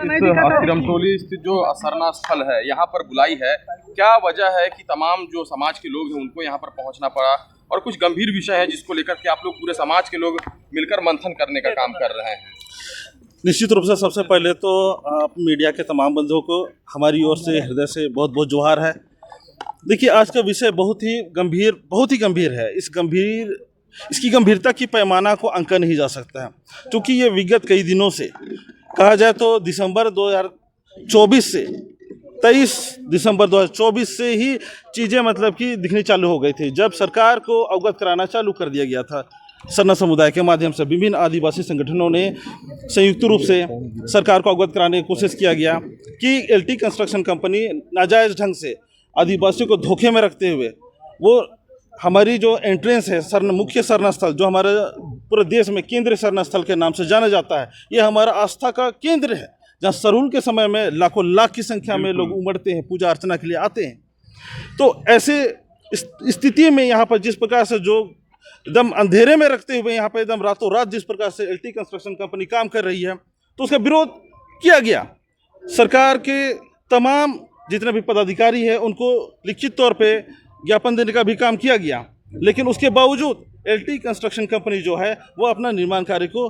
इस सिरमटोली स्थित जो सरना स्थल है यहाँ पर बुलाई है, क्या वजह है कि तमाम जो समाज के लोग हैं उनको यहाँ पर पहुँचना पड़ा, और कुछ गंभीर विषय है जिसको लेकर के आप लोग पूरे समाज के लोग मिलकर मंथन करने का काम कर रहे हैं? निश्चित रूप से सबसे पहले तो आप मीडिया के तमाम बंधुओं को हमारी ओर से हृदय से बहुत बहुत जोहार है। देखिए, आज का विषय बहुत ही गंभीर है। इसकी गंभीरता की पैमाना को आंका नहीं जा सकता है, क्योंकि ये विगत कई दिनों से, कहा जाए तो दिसंबर 2024 से 23 दिसंबर 2024 से ही चीज़ें मतलब कि दिखनी चालू हो गई थी, जब सरकार को अवगत कराना चालू कर दिया गया था। सरना समुदाय के माध्यम से विभिन्न आदिवासी संगठनों ने संयुक्त रूप से सरकार को अवगत कराने की कोशिश किया गया कि एलटी कंस्ट्रक्शन कंपनी नाजायज़ ढंग से आदिवासियों को धोखे में रखते हुए वो हमारी जो एंट्रेंस है मुख्य सरना स्थल, जो हमारे पूरे देश में केंद्रीय सरना स्थल के नाम से जाना जाता है, ये हमारा आस्था का केंद्र है, जहाँ सरहुल के समय में लाखों लाख की संख्या में लोग उमड़ते हैं, पूजा अर्चना के लिए आते हैं। तो ऐसे स्थिति में यहाँ पर जिस प्रकार से जो एकदम अंधेरे में रखते हुए यहाँ पर एकदम रातों रात जिस प्रकार से एलटी कंस्ट्रक्शन कंपनी काम कर रही है, तो उसका विरोध किया गया। सरकार के तमाम जितने भी पदाधिकारी हैं उनको लिखित तौर पे ज्ञापन देने का भी काम किया गया, लेकिन उसके बावजूद एलटी कंस्ट्रक्शन कंपनी जो है वो अपना निर्माण कार्य को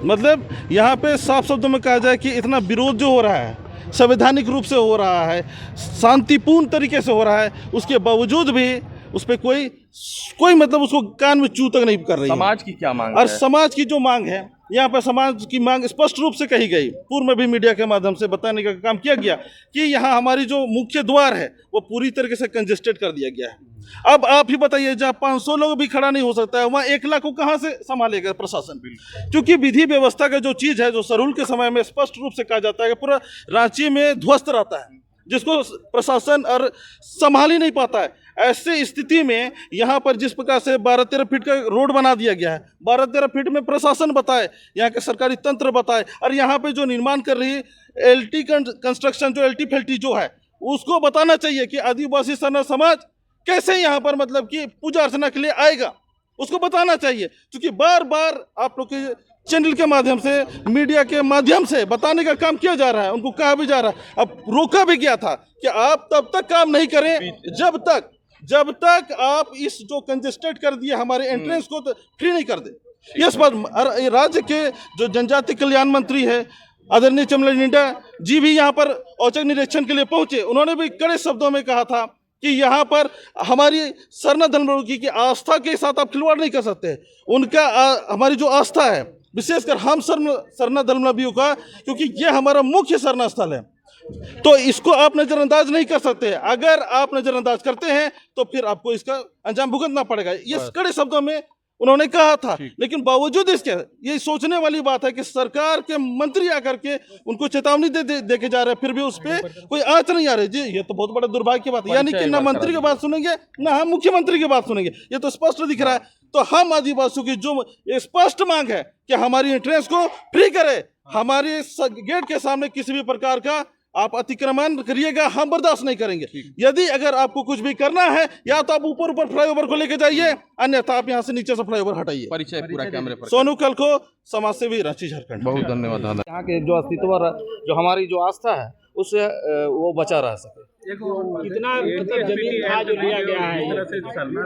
मतलब यहाँ पे साफ शब्दों में कहा जाए कि इतना विरोध जो हो रहा है, संवैधानिक रूप से हो रहा है, शांतिपूर्ण तरीके से हो रहा है, उसके बावजूद भी उस पर कोई मतलब उसको कान में चू तक नहीं कर रही है। समाज की क्या मांग और है? समाज की जो मांग है, यहाँ पर समाज की मांग स्पष्ट रूप से कही गई, पूर्व में भी मीडिया के माध्यम से बताने का काम किया गया कि यहाँ हमारी जो मुख्य द्वार है वो पूरी तरीके से कंजेस्टेड कर दिया गया है। अब आप ही बताइए, जहाँ 500 लोग भी खड़ा नहीं हो सकता है, वहाँ 1 लाख को कहाँ से संभालेगा प्रशासन? क्योंकि विधि व्यवस्था का जो चीज़ है, जो सरहुल के समय में स्पष्ट रूप से कहा जाता है कि पूरा रांची में ध्वस्त रहता है, जिसको प्रशासन और संभाल ही नहीं पाता है। ऐसे स्थिति में यहाँ पर जिस प्रकार से 12-13 फीट का रोड बना दिया गया है, 12-13 फीट में प्रशासन बताए, यहाँ के सरकारी तंत्र बताए, और यहाँ पे जो निर्माण कर रही एलटी कंस्ट्रक्शन जो एलटी फेल्टी जो है, उसको बताना चाहिए कि आदिवासी सरना समाज कैसे यहाँ पर मतलब कि पूजा अर्चना के लिए आएगा, उसको बताना चाहिए। क्योंकि बार बार आप लोग के चैनल के माध्यम से, मीडिया के माध्यम से बताने का काम किया जा रहा है, उनको कहा भी जा रहा है, अब रोका भी गया था कि आप तब तक काम नहीं करें जब तक आप इस जो कंजेस्टेड कर दिए हमारे एंट्रेंस को तो फ्री नहीं कर दे। इस पर राज्य के जो जनजाति कल्याण मंत्री है आदरणीय चमला निंडा जी भी यहाँ पर औचक निरीक्षण के लिए पहुंचे। उन्होंने भी कड़े शब्दों में कहा था कि यहाँ पर हमारी सरना धर्मलंबी की आस्था के साथ आप खिलवाड़ नहीं कर सकते। उनका हमारी जो आस्था है, विशेषकर हम सरना धर्मलंबियों का, क्योंकि ये हमारा मुख्य सरना स्थल है, तो इसको आप नज़रअंदाज नहीं कर सकते। अगर आप नज़रअंदाज करते हैं तो फिर आपको इसका अंजाम भुगतना पड़ेगा, ये कड़े शब्दों में उन्होंने कहा था। लेकिन बावजूद इसके ये सोचने वाली बात है कि सरकार के मंत्री आकर के उनको चेतावनी दे के जा रहे हैं, फिर भी उस पर कोई आंच नहीं आ रही जी। ये तो बहुत बड़ा दुर्भाग्य की बात है, यानी कि ना मंत्री की बात सुनेंगे ना हम मुख्यमंत्री की बात सुनेंगे, ये तो स्पष्ट दिख रहा है। तो हम आदिवासियों की जो स्पष्ट मांग है कि हमारी एंट्रेंस को फ्री करे, हमारे गेट के सामने किसी भी प्रकार का आप अतिक्रमण करिएगा, हम बर्दाश्त नहीं करेंगे। यदि अगर आपको कुछ भी करना है, या तो आप ऊपर फ्लाईओवर को लेके जाइए, अन्यथा आप यहाँ से नीचे से फ्लाईओवर हटाइए। परिचय पूरा कैमरे पर। सोनू कलखो, समाज सेवी, रांची, झारखंड। बहुत धन्यवाद दादा। यहाँ के जो अस्तित्व, जो हमारी जो आस्था है, उससे वो बचा रह सके। कितना मतलब जमीन था जो लिया गया है, इस तरह से सरना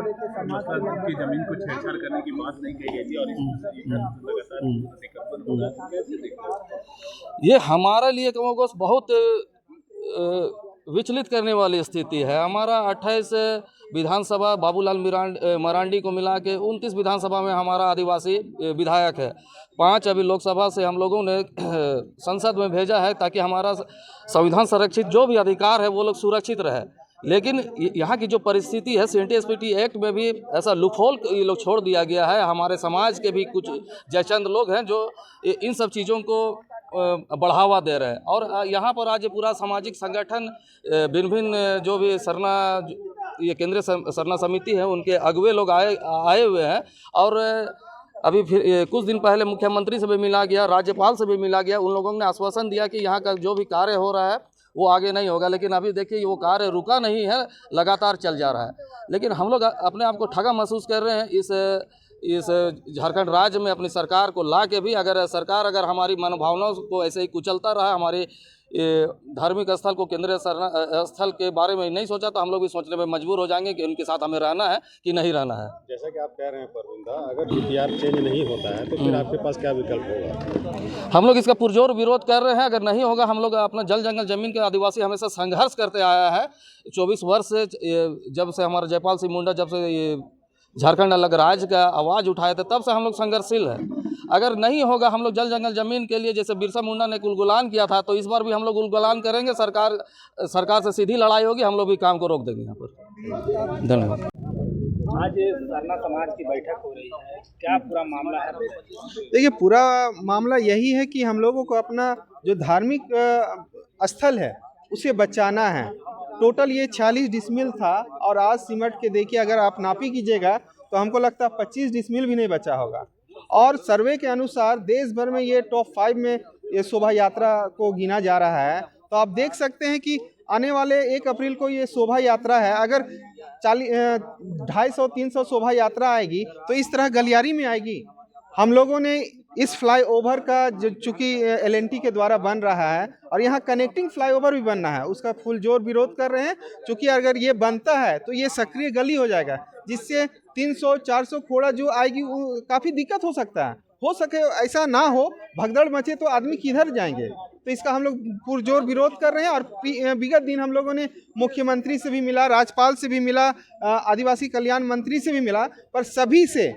की जमीन को छेड़छाड़ करने की बात नहीं कही गई थी, और ये हमारे लिए बहुत विचलित करने वाली स्थिति है। हमारा 28 विधानसभा बाबूलाल मरांडी को मिला के 29 विधानसभा में हमारा आदिवासी विधायक है। 5 अभी लोकसभा से हम लोगों ने संसद में भेजा है, ताकि हमारा संविधान संरक्षित जो भी अधिकार है वो लोग सुरक्षित रहे। लेकिन यहाँ की जो परिस्थिति है, CNT-SPT एक्ट में भी ऐसा लूपहोल ये लोग छोड़ दिया गया है। हमारे समाज के भी कुछ जयचंद लोग हैं जो इन सब चीज़ों को बढ़ावा दे रहे हैं, और यहाँ पर आज पूरा सामाजिक संगठन भिन्न जो भी ये केंद्रीय सरना समिति है, उनके अगुवे लोग आए हुए हैं। और अभी फिर कुछ दिन पहले मुख्यमंत्री से भी मिला गया, राज्यपाल से भी मिला गया। उन लोगों ने आश्वासन दिया कि यहाँ का जो भी कार्य हो रहा है वो आगे नहीं होगा। लेकिन अभी देखिए, वो कार्य रुका नहीं है, लगातार चल जा रहा है। लेकिन हम लोग अपने आप को ठगा महसूस कर रहे हैं इस झारखंड राज्य में अपनी सरकार को ला के भी अगर सरकार अगर हमारी मनोभावनाओं को ऐसे ही कुचलता रहा, हमारे धार्मिक स्थल को केंद्रीय स्थल के बारे में नहीं सोचा, तो हम लोग भी सोचने में मजबूर हो जाएंगे कि उनके साथ हमें रहना है कि नहीं रहना है। जैसा कि आप कह रहे हैं परविंदा, अगर डीपीआर चेंज नहीं होता है तो फिर आपके पास क्या विकल्प होगा? हम लोग इसका पुरजोर विरोध कर रहे हैं। अगर नहीं होगा, हम लोग अपना जल जंगल जमीन के आदिवासी हमेशा संघर्ष करते आया है 24 वर्ष से, जब से हमारा जयपाल सिंह मुंडा जब से ये झारखंड अलग राज्य का आवाज़ उठाए थे, तब से हम लोग संघर्षशील है। अगर नहीं होगा, हम लोग जल जंगल जमीन के लिए जैसे बिरसा मुंडा ने उलगुलान किया था, तो इस बार भी हम लोग उलगुलान करेंगे। सरकार से सीधी लड़ाई होगी, हम लोग भी काम को रोक देंगे यहाँ पर। धन्यवाद। आज सरना समाज की बैठक हो रही है, क्या पूरा मामला है? देखिए, पूरा मामला यही है कि हम लोगों को अपना जो धार्मिक स्थल है उसे बचाना है। टोटल ये 46 डिसमिल था और आज सिमट के देखिए, अगर आप नापी कीजिएगा तो हमको लगता है 25 डिसमिल भी नहीं बचा होगा। और सर्वे के अनुसार देश भर में ये टॉप 5 में ये शोभा यात्रा को गिना जा रहा है। तो आप देख सकते हैं कि आने वाले 1 अप्रैल को ये शोभा यात्रा है। अगर 250-300 शोभा यात्रा आएगी तो इस तरह गलियारी में आएगी। हम लोगों ने इस फ्लाईओवर का जो चूँकि LNT के द्वारा बन रहा है और यहाँ कनेक्टिंग फ्लाईओवर भी बनना है, उसका फुल जोर विरोध कर रहे हैं। क्योंकि अगर ये बनता है तो ये सक्रिय गली हो जाएगा, जिससे 300-400 खोड़ा जो आएगी वो काफ़ी दिक्कत हो सकता है। हो सके ऐसा ना हो, भगदड़ मचे तो आदमी किधर जाएंगे। तो इसका हम लोग पुरजोर विरोध कर रहे हैं। और विगत दिन हम लोगों ने मुख्यमंत्री से भी मिला, राज्यपाल से भी मिला, आदिवासी कल्याण मंत्री से भी मिला, पर सभी से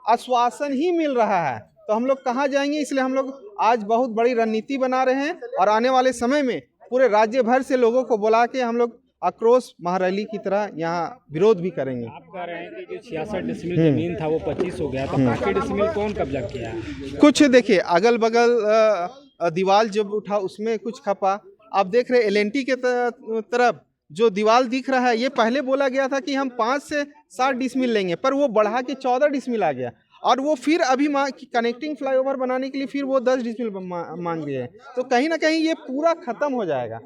आश्वासन ही मिल रहा है। तो हम लोग कहाँ जाएंगे, इसलिए हम लोग आज बहुत बड़ी रणनीति बना रहे हैं और आने वाले समय में पूरे राज्य भर से लोगों को बुला के हम लोग आक्रोश महारैली की तरह यहाँ विरोध भी करेंगे। आप कह रहे हैं कि जो 66 डिसमिल जमीन था वो 25 हो गया, तो बाकी डिसमिल कौन कब्जा किया? कुछ देखिए, अगल बगल दीवार जब उठा उसमें कुछ खपा। आप देख रहे LNT के तरफ जो दीवार दिख रहा है, ये पहले बोला गया था कि हम 5 से 7 डिसमिल लेंगे, पर वो बढ़ा के 14 डिसमिल आ गया। और वो फिर अभी कनेक्टिंग फ्लाईओवर बनाने के लिए फिर वो 10 डिसमिल मांग रही है। तो कहीं ना कहीं ये पूरा खत्म हो जाएगा,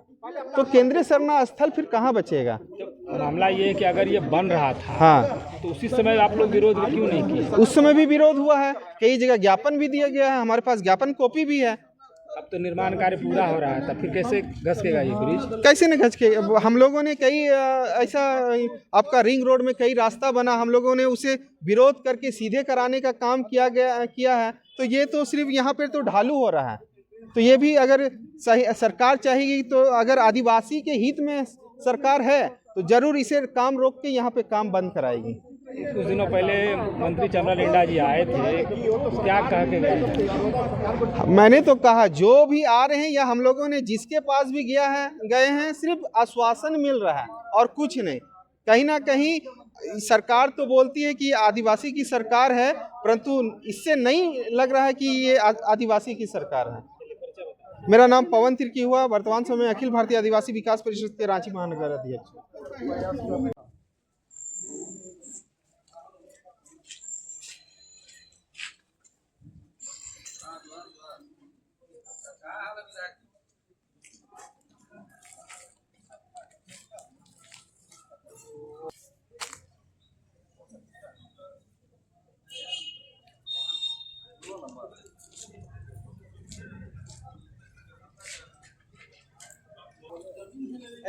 तो केंद्रीय सरना स्थल फिर कहाँ बचेगा? तो मामला ये है कि अगर ये बन रहा था, हाँ, तो उसी समय आप लोग विरोध क्यों नहीं किए? उस समय भी विरोध हुआ है, कई जगह ज्ञापन भी दिया गया है, हमारे पास ज्ञापन कॉपी भी है। अब तो निर्माण कार्य पूरा हो रहा है, तब फिर कैसे घसकेगा ये ब्रिज? कैसे न घस के? हम लोगों ने कई ऐसा आपका रिंग रोड में कई रास्ता बना, हम लोगों ने उसे विरोध करके सीधे कराने का काम किया है। तो ये तो सिर्फ यहाँ पे तो ढालू हो रहा है। तो ये भी अगर सही सरकार चाहेगी, तो अगर आदिवासी के हित में सरकार है तो जरूर इसे काम रोक के यहाँ पे काम बंद कराएगी। कुछ दिनों पहले मंत्री चमरा लिंडा जी आए थे, क्या कह के गए? मैंने तो कहा जो भी आ रहे हैं या हम लोगों ने जिसके पास भी गए हैं, सिर्फ आश्वासन मिल रहा है और कुछ नहीं। कहीं ना कहीं सरकार तो बोलती है कि आदिवासी की सरकार है, परंतु इससे नहीं लग रहा है कि ये आदिवासी की सरकार है। मेरा नाम पवन तिर्की हुआ, वर्तमान समय अखिल भारतीय आदिवासी विकास परिषद के रांची महानगर अध्यक्ष।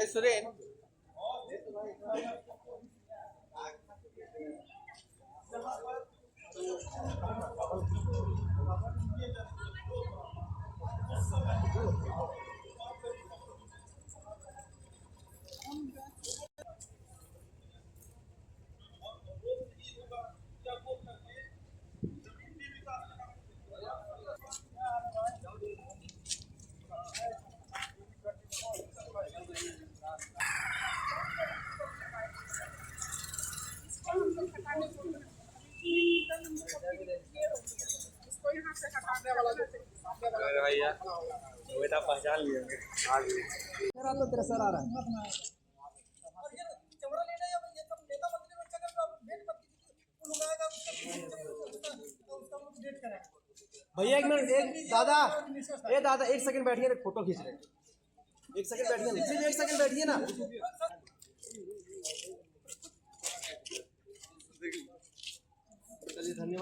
सुरेन इसको यहाँ से हटाने वाला भैया बेटा पहचान लिए मेरा तो तेरा सर आ रहा है। भैया एक मिनट, एक दादा 1 सेकंड बैठिए, फोटो खींच रहे हैं। 1 सेकंड बैठिए, सिर्फ 1 सेकंड बैठिए ना। चलिए, धन्यवाद।